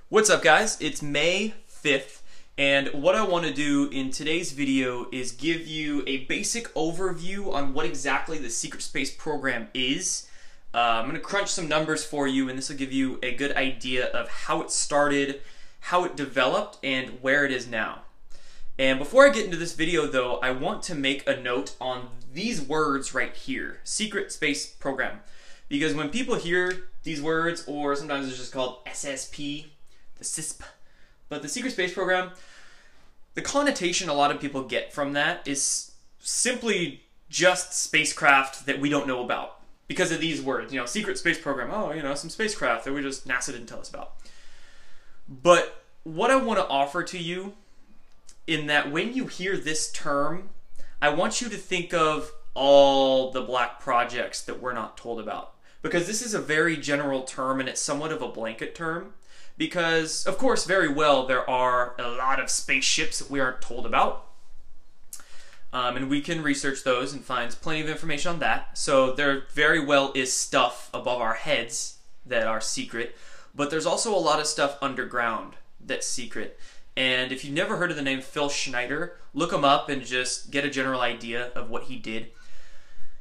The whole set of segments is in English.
What's up, guys? It's May 5th, and what I want to do in today's video is give you a basic overview on what exactly the Secret Space program is. I'm going to crunch some numbers for you, and this will give you a good idea of how it started, how it developed, and where it is now. And before I get into this video, though, I want to make a note on these words right here, Secret Space Program. Because when people hear these words, or sometimes it's just called SSP, the CISP, but the Secret Space Program, the connotation a lot of people get from that is simply just spacecraft that we don't know about because of these words. You know, Secret Space Program, oh, some spacecraft that NASA didn't tell us about. But what I want to offer to you in that when you hear this term, I want you to think of all the black projects that we're not told about. Because this is a very general term and it's somewhat of a blanket term. Because, of course, very well, there are a lot of spaceships that we aren't told about. And we can research those and find plenty of information on that. So there very well is stuff above our heads that are secret. But there's also a lot of stuff underground that's secret. And if you've never heard of the name Phil Schneider, look him up and just get a general idea of what he did.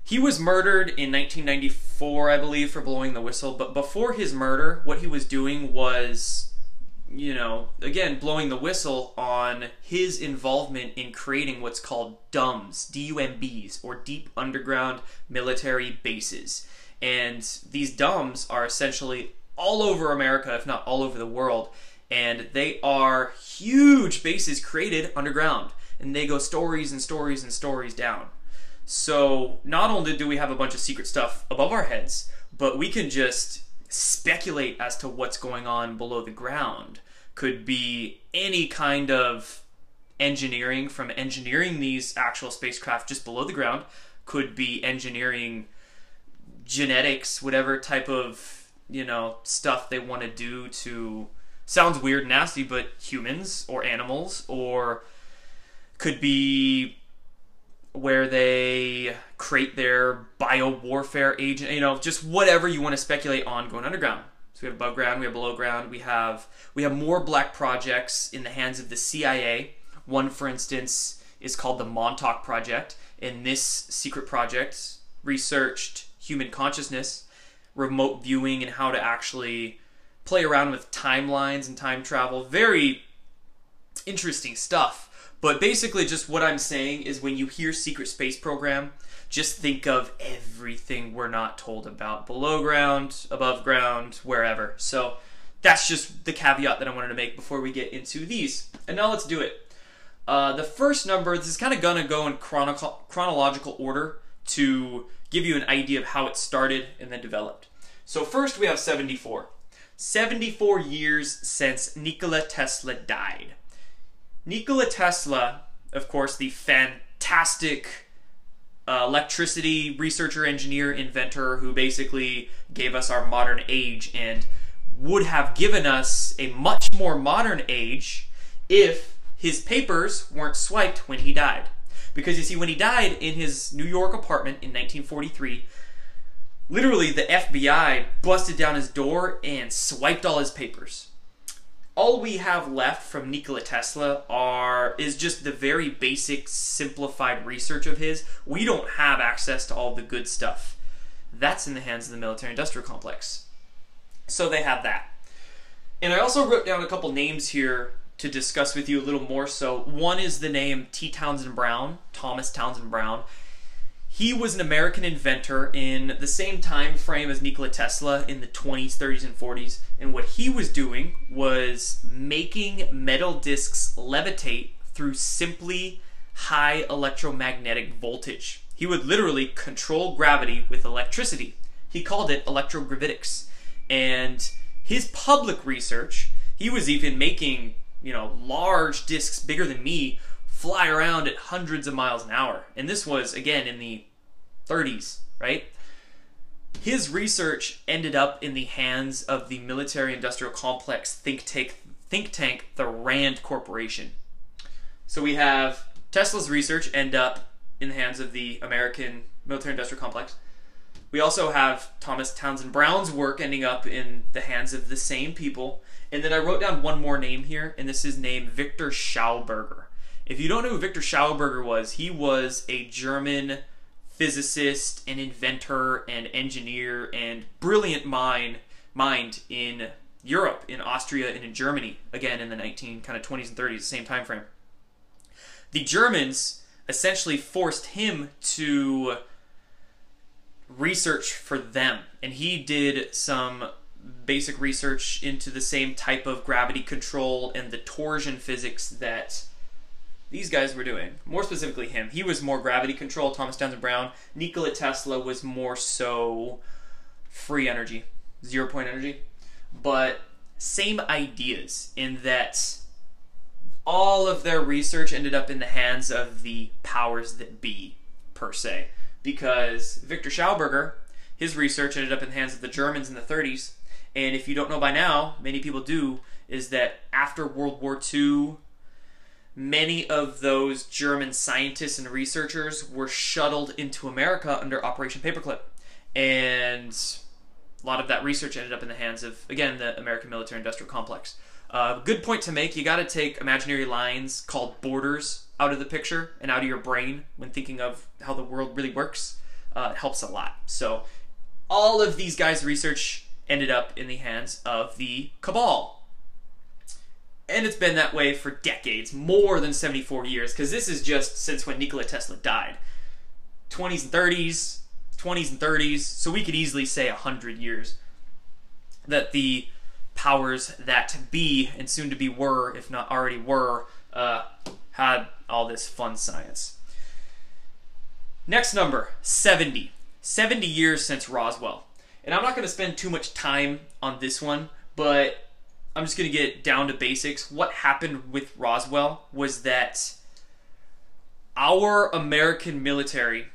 He was murdered in 1994, I believe, for blowing the whistle. But before his murder, what he was doing was, again, blowing the whistle on his involvement in creating what's called DUMBs, D-U-M-Bs, or Deep Underground Military Bases. And these DUMBs are essentially all over America, if not all over the world. And they are huge bases created underground. And they go stories and stories and stories down. So not only do we have a bunch of secret stuff above our heads, but we can just speculate as to what's going on below the ground. Could be any kind of engineering, from engineering these actual spacecraft just below the ground. Could be engineering genetics, whatever type of, stuff they want to do to, sounds weird and nasty, but humans or animals, or could be where they create their bio-warfare agent, just whatever you want to speculate on going underground. So we have above ground, we have below ground, we have more black projects in the hands of the CIA. One, for instance, is called the Montauk Project, and this secret project researched human consciousness, remote viewing, and how to actually play around with timelines and time travel. Very interesting stuff. But basically just what I'm saying is when you hear Secret Space Program, just think of everything we're not told about. Below ground, above ground, wherever. So that's just the caveat that I wanted to make before we get into these. And now let's do it. The first number, this is kind of going to go in chronological order to give you an idea of how it started and then developed. So first we have 74. 74 years since Nikola Tesla died. Nikola Tesla, of course, the fantastic electricity researcher, engineer, inventor who basically gave us our modern age and would have given us a much more modern age if his papers weren't swiped when he died. Because you see, when he died in his New York apartment in 1943, literally the FBI busted down his door and swiped all his papers. All we have left from Nikola Tesla is just the very basic, simplified research of his. We don't have access to all the good stuff. That's in the hands of the military-industrial complex. So they have that. And I also wrote down a couple names here to discuss with you a little more so. One is the name T. Townsend Brown, Thomas Townsend Brown. He was an American inventor in the same time frame as Nikola Tesla in the 20s, 30s, and 40s. And what he was doing was making metal discs levitate through simply high electromagnetic voltage. He would literally control gravity with electricity. He called it electrogravitics. And his public research, he was even making, large discs bigger than me fly around at hundreds of miles an hour. And this was, again, in the 30s, right? His research ended up in the hands of the military-industrial complex think tank, the RAND Corporation. So we have Tesla's research end up in the hands of the American military-industrial complex. We also have Thomas Townsend Brown's work ending up in the hands of the same people. And then I wrote down one more name here, and this is named Victor Schauberger. If you don't know who Victor Schauberger was, he was a German physicist and inventor and engineer and brilliant mind in Europe, in Austria, and in Germany, again in the 20s and 30s, the same time frame. The Germans essentially forced him to research for them, and he did some basic research into the same type of gravity control and the torsion physics that these guys were doing. More specifically him. He was more gravity control, Thomas Townsend Brown. Nikola Tesla was more so free energy, 0-point energy. But same ideas in that all of their research ended up in the hands of the powers that be, per se. Because Victor Schauberger, his research ended up in the hands of the Germans in the 30s. And if you don't know by now, many people do, is that after World War II, many of those German scientists and researchers were shuttled into America under Operation Paperclip. And a lot of that research ended up in the hands of, again, the American military-industrial complex. Good point to make. You got to take imaginary lines called borders out of the picture and out of your brain when thinking of how the world really works. It helps a lot. So all of these guys' research ended up in the hands of the cabal. And it's been that way for decades, more than 74 years, because this is just since when Nikola Tesla died. 20s and 30s, so we could easily say 100 years that the powers that be, and soon to be were, if not already were, had all this fun science. Next number, 70. 70 years since Roswell. And I'm not going to spend too much time on this one, but I'm just going to get down to basics. What happened with Roswell was that our American military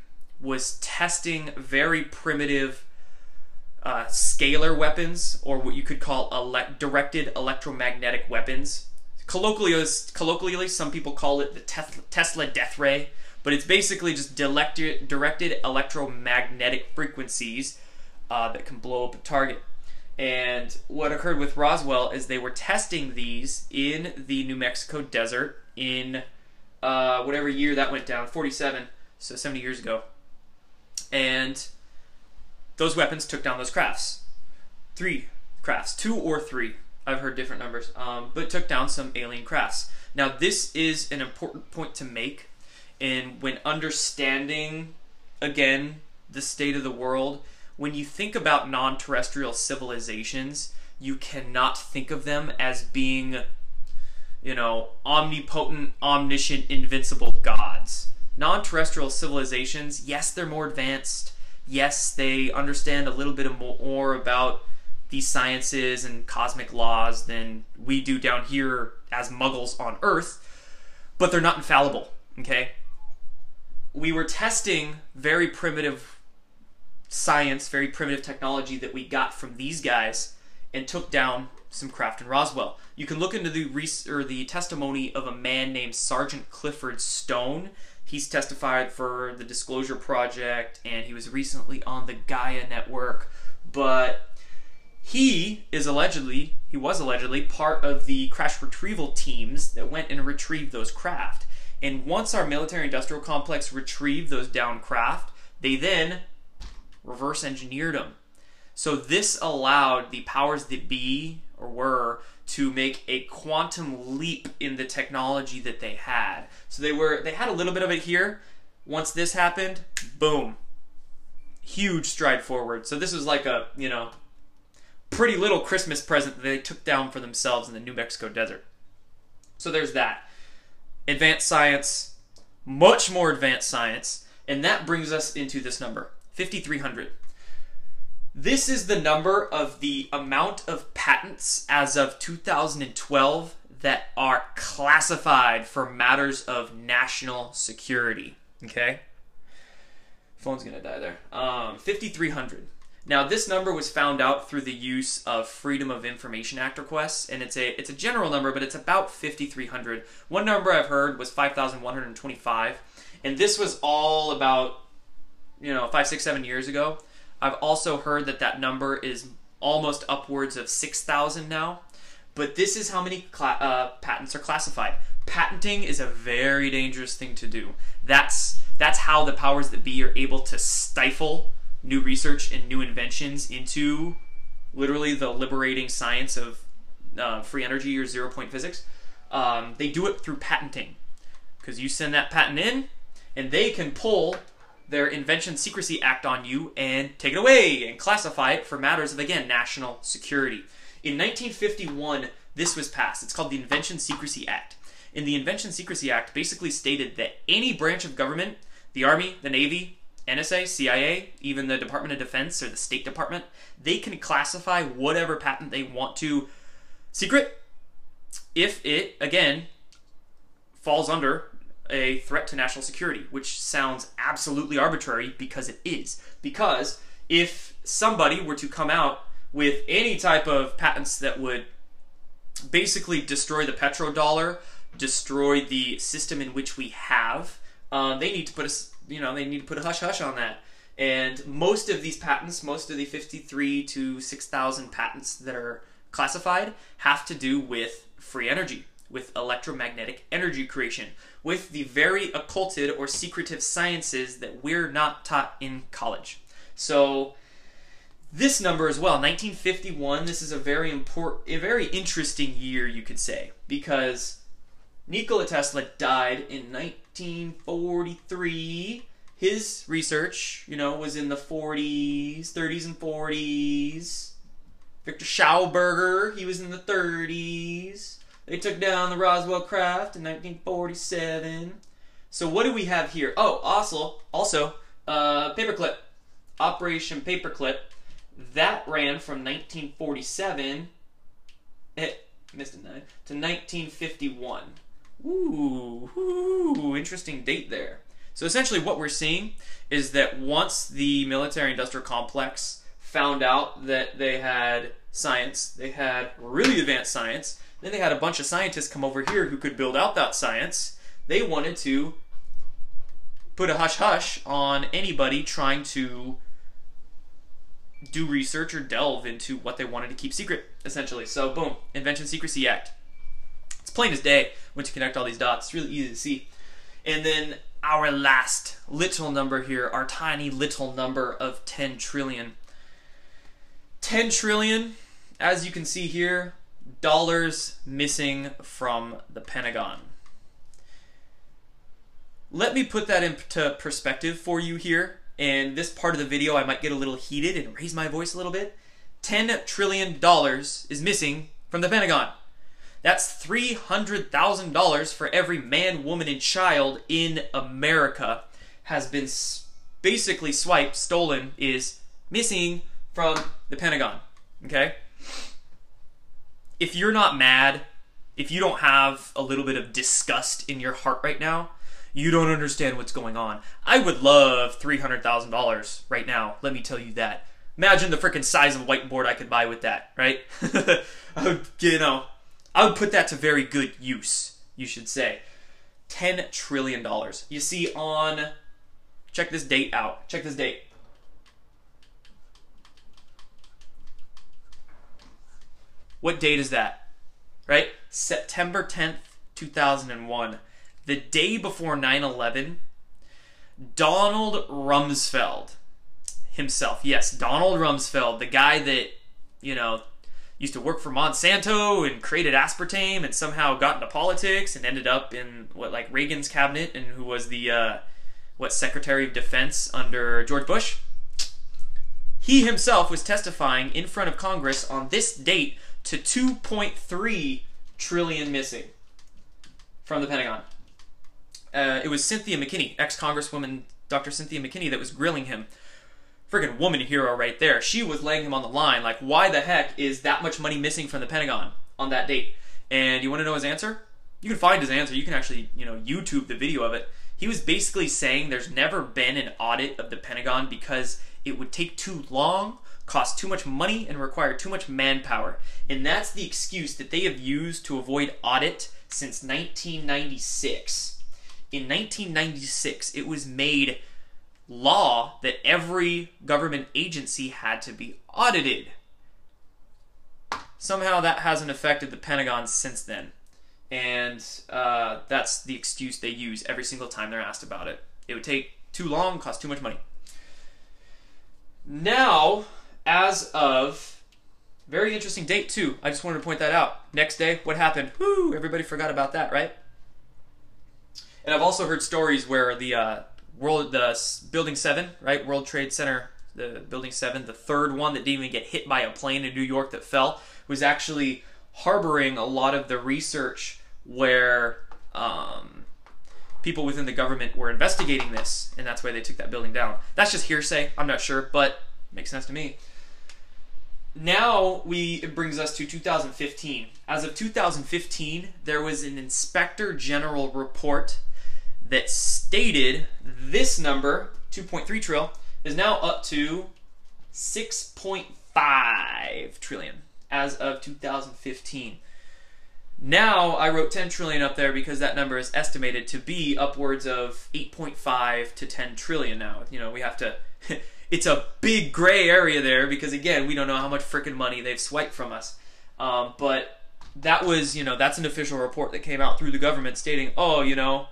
was testing very primitive scalar weapons, or what you could call directed electromagnetic weapons. Colloquially, some people call it the Tesla death ray, but it's basically just directed electromagnetic frequencies that can blow up a target. And what occurred with Roswell is they were testing these in the New Mexico desert in whatever year that went down, 47, so 70 years ago. And those weapons took down those crafts. 3 crafts, 2 or 3. I've heard different numbers, but took down some alien crafts. Now this is an important point to make, and when understanding, again, the state of the world, when you think about non-terrestrial civilizations, you cannot think of them as being, you know, omnipotent, omniscient, invincible gods. Non-terrestrial civilizations, yes, they're more advanced. Yes, they understand a little bit more about these sciences and cosmic laws than we do down here as muggles on Earth, but they're not infallible, okay? We were testing very primitive science, very primitive technology that we got from these guys and took down some craft in Roswell. You can look into the testimony of a man named Sergeant Clifford Stone. He's testified for the Disclosure Project, and he was recently on the Gaia Network, but he was allegedly part of the crash retrieval teams that went and retrieved those craft. And once our military-industrial complex retrieved those downed craft, they then reverse engineered them. So this allowed the powers that be, or were, to make a quantum leap in the technology that they had. So they had a little bit of it here. Once this happened, boom. Huge stride forward. So this was like a, you know, pretty little Christmas present that they took down for themselves in the New Mexico desert. So there's that. Advanced science, much more advanced science, and that brings us into this number, 5,300. This is the number of the amount of patents as of 2012 that are classified for matters of national security. Okay? Phone's gonna die there. 5,300. Now this number was found out through the use of Freedom of Information Act requests, and it's a general number, but it's about 5,300. One number I've heard was 5,125, and this was all about, you know, 5, 6, 7 years ago. I've also heard that that number is almost upwards of 6,000 now. But this is how many patents are classified. Patenting is a very dangerous thing to do. That's how the powers that be are able to stifle new research and new inventions into literally the liberating science of free energy or zero-point physics. They do it through patenting, because you send that patent in, and they can pull their Invention Secrecy Act on you and take it away and classify it for matters of, again, national security. In 1951, this was passed. It's called the Invention Secrecy Act. And the Invention Secrecy Act basically stated that any branch of government, the Army, the Navy, NSA, CIA, even the Department of Defense or the State Department, they can classify whatever patent they want to secret if it, again, falls under a threat to national security, which sounds absolutely arbitrary because it is. Because if somebody were to come out with any type of patents that would basically destroy the petrodollar, destroy the system in which we have, they need to put a hush hush on that. And most of these patents, most of the 53 to 6,000 patents that are classified, have to do with free energy, with electromagnetic energy creation, with the very occulted or secretive sciences that we're not taught in college. So this number as well, 1951, this is a very interesting year, you could say, because Nikola Tesla died in 1943. His research, was in the 40s, 30s and 40s. Victor Schauberger, he was in the 30s. They took down the Roswell craft in 1947. So what do we have here? Oh, also Paperclip. Operation Paperclip. That ran from 1947 missed a 9, to 1951. Ooh, interesting date there. So essentially what we're seeing is that once the military-industrial complex found out that they had science, they had really advanced science, then they had a bunch of scientists come over here who could build out that science. They wanted to put a hush-hush on anybody trying to do research or delve into what they wanted to keep secret, essentially. So boom, Invention Secrecy Act. It's plain as day once you connect all these dots. It's really easy to see. And then our last little number here, our tiny little number of 10 trillion. 10 trillion, as you can see here, dollars missing from the Pentagon. Let me put that into perspective for you here. And this part of the video, I might get a little heated and raise my voice a little bit. $10 trillion is missing from the Pentagon. That's $300,000 for every man, woman, and child in America has been basically swiped, stolen, is missing from the Pentagon. Okay? If you're not mad, if you don't have a little bit of disgust in your heart right now, you don't understand what's going on. I would love $300,000 right now, let me tell you that. Imagine the freaking size of whiteboard I could buy with that, right? I would put that to very good use, you should say. $10 trillion. You see on, check this date out. Check this date. What date is that? Right? September 10th, 2001. The day before 9/11, Donald Rumsfeld himself, yes, Donald Rumsfeld, the guy that, used to work for Monsanto and created aspartame and somehow got into politics and ended up in, Reagan's cabinet, and who was the, Secretary of Defense under George Bush. He himself was testifying in front of Congress on this date to 2.3 trillion missing from the Pentagon. It was Cynthia McKinney, ex-Congresswoman Dr. Cynthia McKinney, that was grilling him. Friggin' woman hero right there. She was laying him on the line, like, why the heck is that much money missing from the Pentagon on that date? And you want to know his answer? You can find his answer. You can actually, YouTube the video of it. He was basically saying there's never been an audit of the Pentagon because it would take too long, cost too much money, and require too much manpower. And that's the excuse that they have used to avoid audit since 1996. In 1996, it was made law that every government agency had to be audited. Somehow that hasn't affected the Pentagon since then. And that's the excuse they use every single time they're asked about it. It would take too long, cost too much money. Now, as of, very interesting date too, I just wanted to point that out. Next day, what happened? Woo, everybody forgot about that, right? And I've also heard stories where the Building 7, right, World Trade Center, the Building 7, the third one that didn't even get hit by a plane in New York that fell, was actually harboring a lot of the research where people within the government were investigating this, and that's why they took that building down. That's just hearsay, I'm not sure, but it makes sense to me. Now it brings us to 2015. As of 2015, there was an Inspector General report that stated this number, 2.3 trillion, is now up to 6.5 trillion as of 2015. Now, I wrote 10 trillion up there because that number is estimated to be upwards of 8.5 to 10 trillion now. You know, we have to... It's a big gray area there because, again, we don't know how much frickin' money they've swiped from us. But that was, you know, that's an official report that came out through the government stating, oh, you know,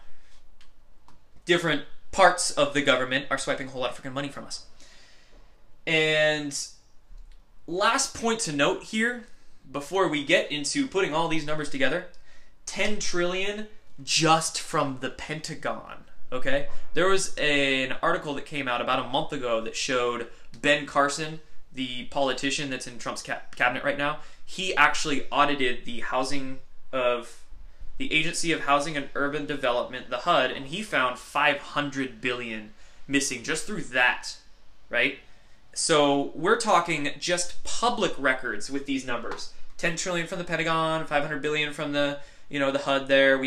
different parts of the government are swiping a whole lot of frickin' money from us. And last point to note here, before we get into putting all these numbers together, 10 trillion just from the Pentagon, okay? There was an article that came out about a month ago that showed Ben Carson, the politician that's in Trump's cabinet right now. He actually audited the Agency of Housing and Urban Development, the HUD, and he found 500 billion missing just through that, right? So we're talking just public records with these numbers. 10 trillion from the Pentagon, 500 billion from the, you know, the HUD there.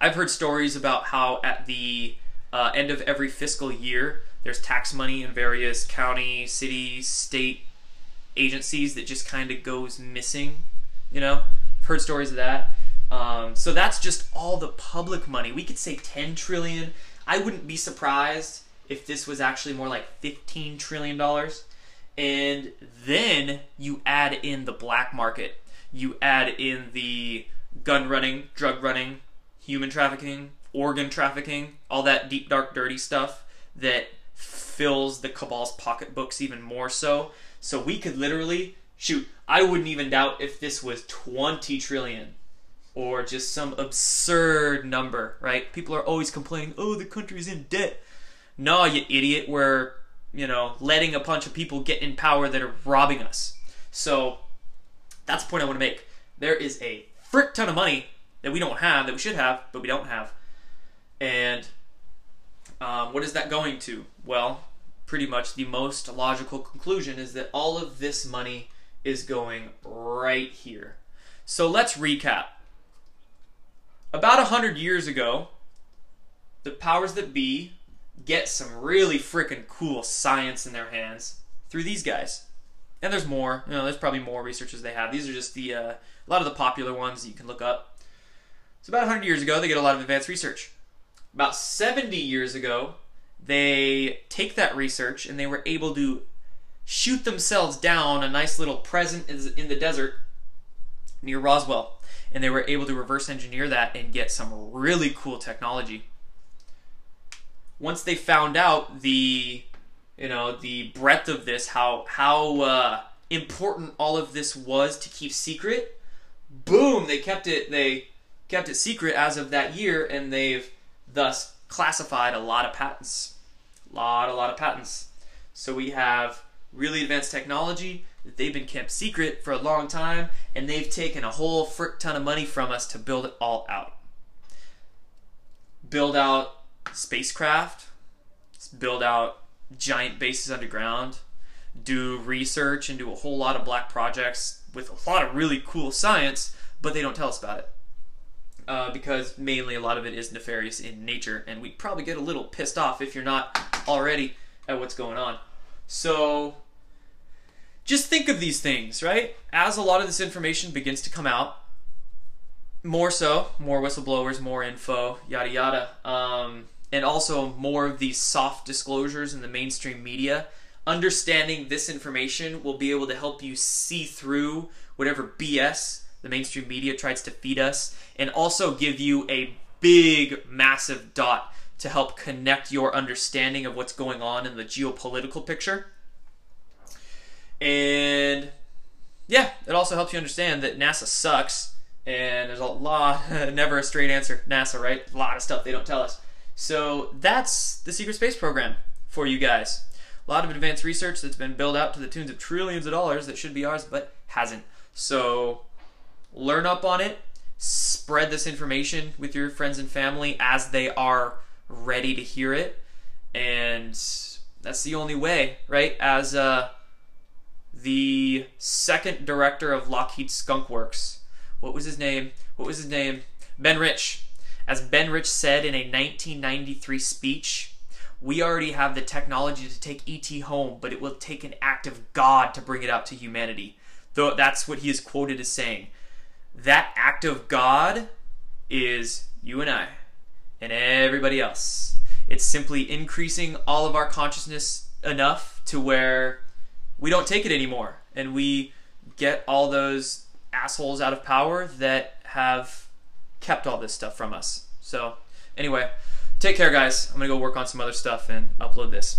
I've heard stories about how at the end of every fiscal year, there's tax money in various county, city, state agencies that just kind of goes missing, you know? I've heard stories of that. So that's just all the public money. We could say 10 trillion. I wouldn't be surprised if this was actually more like $15 trillion. And then you add in the black market. You add in the gun running, drug running, human trafficking, organ trafficking, all that deep, dark, dirty stuff that fills the cabal's pocketbooks even more so. So we could literally, shoot, I wouldn't even doubt if this was 20 trillion or just some absurd number, right? People are always complaining, oh, the country's in debt. No, you idiot, we're, you know, letting a bunch of people get in power that are robbing us. So that's the point I want to make. There is a frick ton of money that we don't have, that we should have, but we don't have. And what is that going to? Well, pretty much the most logical conclusion is that all of this money is going right here. So let's recap. About 100 years ago, the powers that be get some really freaking cool science in their hands through these guys. And there's more. You know, there's probably more researchers they have. These are just a lot of the popular ones that you can look up. So about 100 years ago, they get a lot of advanced research. About 70 years ago, they take that research and they were able to shoot themselves down a nice little present in the desert near Roswell. And they were able to reverse engineer that and get some really cool technology. Once they found out the breadth of this, how important all of this was to keep secret, boom, they kept it secret as of that year, and they've thus classified a lot of patents. A lot of patents. So we have really advanced technology that they've been kept secret for a long time, and they've taken a whole frick ton of money from us to build it all out. Build out spacecraft, build out giant bases underground, do research and do a whole lot of black projects with a lot of really cool science, but they don't tell us about it. Because mainly a lot of it is nefarious in nature, and we probably get a little pissed off if you're not already at what's going on. So just think of these things, right? As a lot of this information begins to come out, more whistleblowers, more info, yada yada, and also more of these soft disclosures in the mainstream media. Understanding this information will be able to help you see through whatever BS the mainstream media tries to feed us, and also give you a big, massive dot to help connect your understanding of what's going on in the geopolitical picture. And yeah, it also helps you understand that NASA sucks, and there's a lot, never a straight answer, NASA, right? A lot of stuff they don't tell us. So that's the secret space program for you guys. A lot of advanced research that's been built out to the tunes of trillions of dollars that should be ours, but hasn't. So learn up on it, spread this information with your friends and family as they are ready to hear it, and that's the only way, right? As the second director of Lockheed Skunk Works, what was his name? Ben Rich. As Ben Rich said in a 1993 speech, we already have the technology to take ET home, but it will take an act of God to bring it out to humanity. Though that's what he is quoted as saying. That act of God is you and I and everybody else. It's simply increasing all of our consciousness enough to where we don't take it anymore, and we get all those assholes out of power that have kept all this stuff from us. So anyway, take care, guys. I'm gonna go work on some other stuff and upload this.